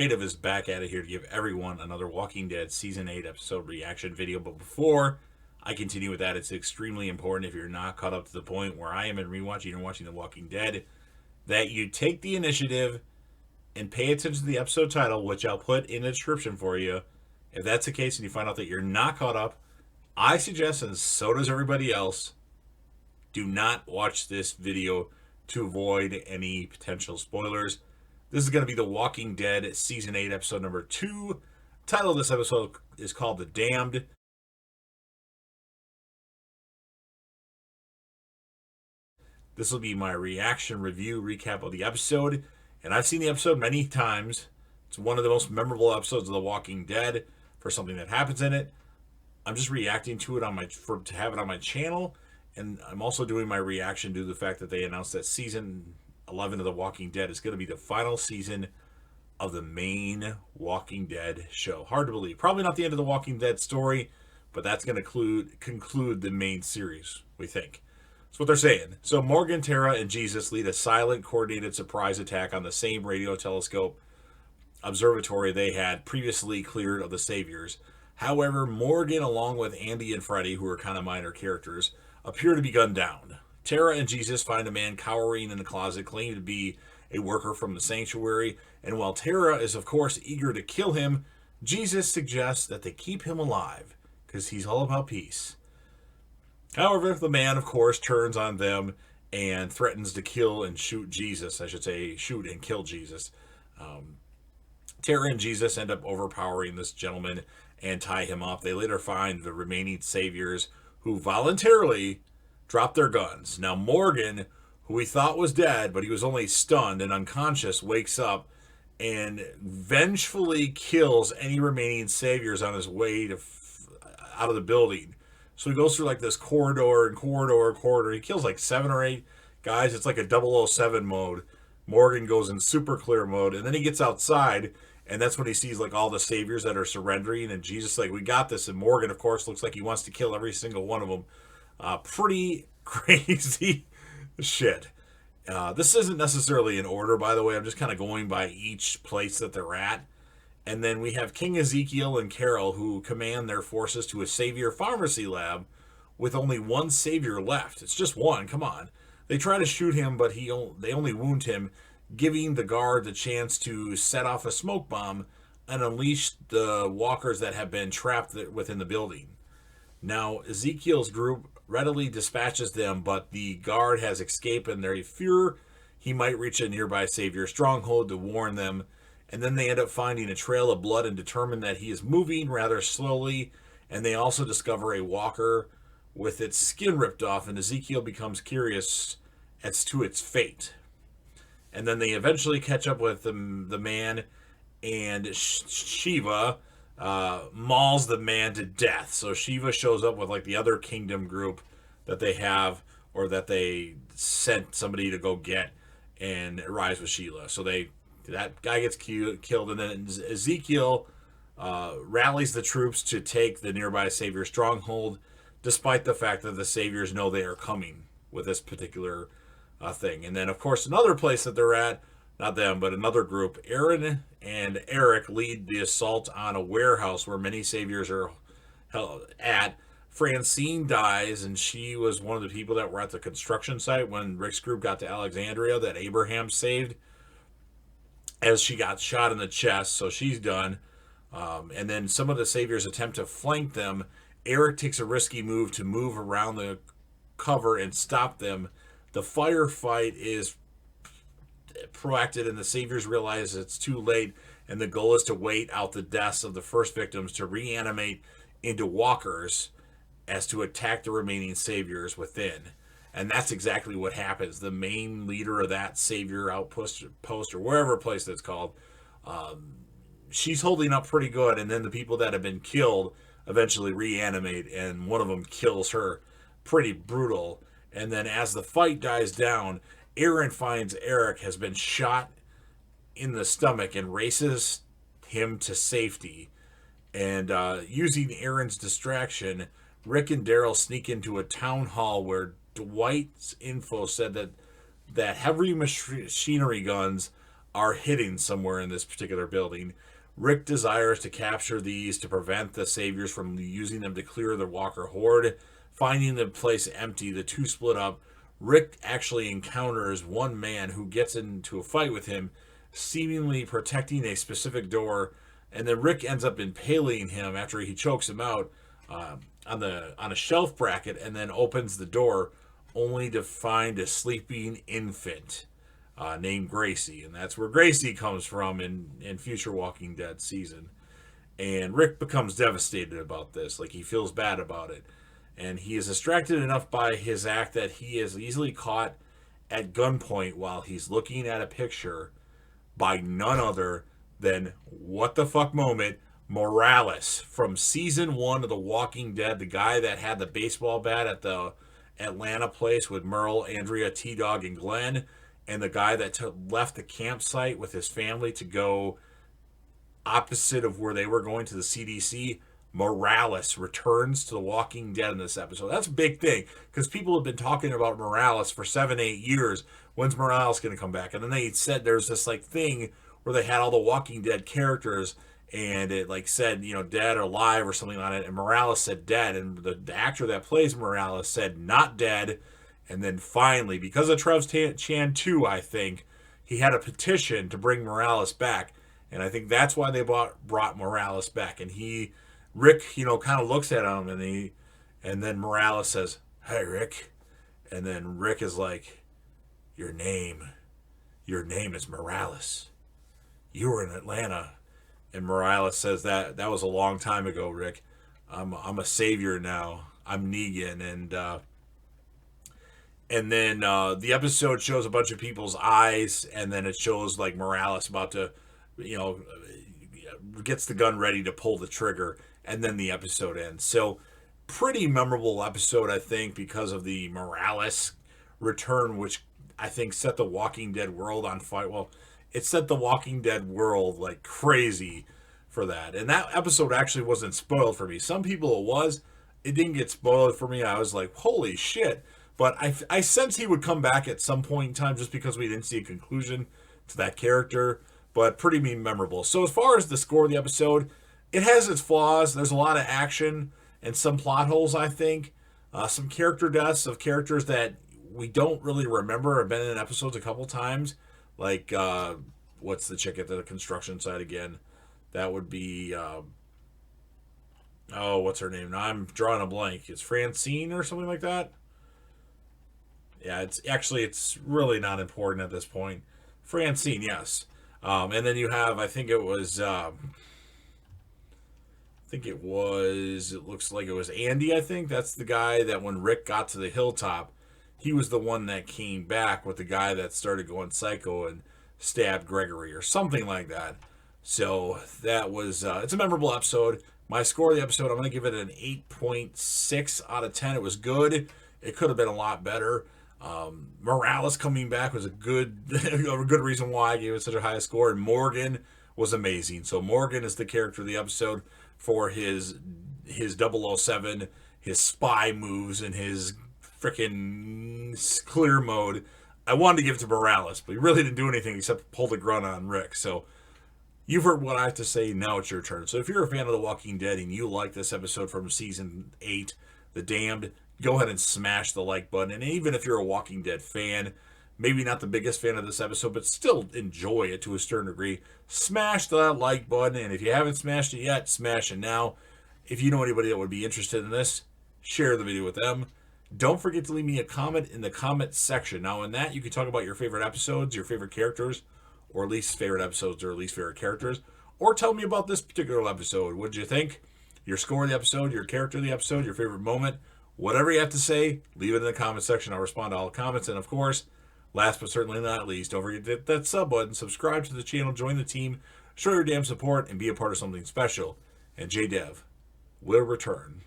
Creative is back at it here to give everyone another Walking Dead Season 8 episode reaction video. But before I continue with that, it's extremely important, if you're not caught up to the point where I am in rewatching and watching The Walking Dead, that you take the initiative and pay attention to the episode title, which I'll put in the description for you. If that's the case and you find out that you're not caught up, I suggest, and so does everybody else, do not watch this video to avoid any potential spoilers. This is going to be The Walking Dead Season 8, Episode number 2. The title of this episode is called The Damned. This will be my reaction, review, recap of the episode. And I've seen the episode many times. It's one of the most memorable episodes of The Walking Dead for something that happens in it. I'm just reacting to it to have it on my channel. And I'm also doing my reaction due to the fact that they announced that season 11 of The Walking Dead is going to be the final season of the main Walking Dead show. Hard to believe. Probably not the end of the Walking Dead story, but that's going to conclude the main series, we think. That's what they're saying. So Morgan, Tara, and Jesus lead a silent, coordinated surprise attack on the same radio telescope observatory they had previously cleared of the Saviors. However, Morgan, along with Andy and Freddy, who are kind of minor characters, appear to be gunned down. Tara and Jesus find a man cowering in the closet, claiming to be a worker from the sanctuary, and while Tara is, of course, eager to kill him, Jesus suggests that they keep him alive, because he's all about peace. However, the man, of course, turns on them and threatens to kill and shoot Jesus. I should say shoot and kill Jesus. Tara and Jesus end up overpowering this gentleman and tie him up. They later find the remaining Saviors, who voluntarily drop their guns. Now Morgan, who we thought was dead, but he was only stunned and unconscious, wakes up and vengefully kills any remaining Saviors on his way out of the building. So he goes through like this corridor and corridor. He kills like 7 or 8 guys. It's like a 007 mode. Morgan goes in super clear mode, and then he gets outside, and that's when he sees like all the Saviors that are surrendering, and Jesus like, we got this. And Morgan, of course, looks like he wants to kill every single one of them. Pretty crazy shit. This isn't necessarily in order, by the way. I'm just kind of going by each place that they're at. And then we have King Ezekiel and Carol, who command their forces to a Savior pharmacy lab with only one Savior left. It's just one, come on. They try to shoot him, but they only wound him, giving the guard the chance to set off a smoke bomb and unleash the walkers that have been trapped within the building. Now, Ezekiel's group readily dispatches them, but the guard has escaped, and they fear he might reach a nearby Savior stronghold to warn them. And then they end up finding a trail of blood and determine that he is moving rather slowly. And they also discover a walker with its skin ripped off, and Ezekiel becomes curious as to its fate. And then they eventually catch up with the man, and Shiva mauls the man to death. So Shiva shows up with like the other kingdom group that they have, or that they sent somebody to go get, and arrives with Sheila. So that guy gets killed, and then Ezekiel rallies the troops to take the nearby Savior stronghold, despite the fact that the Saviors know they are coming with this particular thing. And then, of course, another place that they're at, not them, but another group, Aaron and Eric lead the assault on a warehouse where many Saviors are held at. Francine dies, and she was one of the people that were at the construction site when Rick's group got to Alexandria that Abraham saved, as she got shot in the chest, so she's done. And then some of the Saviors attempt to flank them. Eric takes a risky move to move around the cover and stop them. The firefight is proacted, and the Saviors realize it's too late, and the goal is to wait out the deaths of the first victims to reanimate into walkers as to attack the remaining Saviors within. And that's exactly what happens. The main leader of that Savior outpost or wherever place that's called, she's holding up pretty good. And then the people that have been killed eventually reanimate, and one of them kills her. Pretty brutal. And then as the fight dies down, Aaron finds Eric has been shot in the stomach and races him to safety. And using Aaron's distraction, Rick and Daryl sneak into a town hall where Dwight's info said that heavy machinery guns are hidden somewhere in this particular building. Rick desires to capture these to prevent the Saviors from using them to clear the Walker horde. Finding the place empty, the two split up. Rick actually encounters one man who gets into a fight with him, seemingly protecting a specific door, and then Rick ends up impaling him after he chokes him out on a shelf bracket, and then opens the door, only to find a sleeping infant named Gracie, and that's where Gracie comes from in future Walking Dead season. And Rick becomes devastated about this, like he feels bad about it, and he is distracted enough by his act that he is easily caught at gunpoint while he's looking at a picture by none other than what the fuck moment Morales from season 1 of The Walking Dead, the guy that had the baseball bat at the Atlanta place with Merle, Andrea, T-Dog, and Glenn, and the guy that left the campsite with his family to go opposite of where they were going to the CDC. Morales returns to The Walking Dead in this episode. That's a big thing because people have been talking about Morales for 7-8 years. When's Morales going to come back? And then they said there's this like thing where they had all the Walking Dead characters, and it like said, you know, dead or alive or something on it, and Morales said dead, and the actor that plays Morales said not dead. And then finally, because of Trev Chan 2, I think, he had a petition to bring Morales back. And I think that's why they brought Morales back. And Rick, you know, kind of looks at him, and then Morales says, "Hey, Rick." And then Rick is like, your name is Morales. You were in Atlanta. And Morales says that was a long time ago, Rick. I'm a savior now. I'm Negan. And then the episode shows a bunch of people's eyes, and then it shows like Morales about to, you know, gets the gun ready to pull the trigger, and then the episode ends. So pretty memorable episode, I think, because of the Morales return, which I think set the Walking Dead world on fire. Well, it set the Walking Dead world like crazy for that. And that episode actually wasn't spoiled for me. Some people it was. It didn't get spoiled for me. I was like, holy shit. But I sense he would come back at some point in time just because we didn't see a conclusion to that character. But pretty memorable. So as far as the score of the episode, it has its flaws. There's a lot of action and some plot holes, I think. Some character deaths of characters that we don't really remember have been in episodes a couple times. Like, what's the chick at the construction site again? That would be, what's her name? Now I'm drawing a blank. It's Francine or something like that? Yeah, it's really not important at this point. Francine, yes. And then you have, it looks like it was Andy, I think. That's the guy that when Rick got to the hilltop, he was the one that came back with the guy that started going psycho and stabbed Gregory or something like that. So that was, it's a memorable episode. My score of the episode, I'm going to give it an 8.6 out of 10. It was good. It could have been a lot better. Morales coming back was a good reason why I gave it such a high score. And Morgan was amazing. So Morgan is the character of the episode for his 007, his spy moves, and his freaking clear mode. I wanted to give it to Morales, but he really didn't do anything except pull the grunt on Rick. So you've heard what I have to say. Now it's your turn. So if you're a fan of The Walking Dead and you like this episode from season 8, The Damned, go ahead and smash the like button. And even if you're a Walking Dead fan, maybe not the biggest fan of this episode, but still enjoy it to a certain degree, smash that like button. And if you haven't smashed it yet, smash it now. If you know anybody that would be interested in this, share the video with them. Don't forget to leave me a comment in the comment section. Now, in that, you can talk about your favorite episodes, your favorite characters, or least favorite episodes, or least favorite characters. Or tell me about this particular episode. What did you think? Your score of the episode, your character of the episode, your favorite moment. Whatever you have to say, leave it in the comment section. I'll respond to all the comments. And, of course, last but certainly not least, don't forget to hit that sub button, subscribe to the channel, join the team, show your damn support, and be a part of something special. And JDev will return.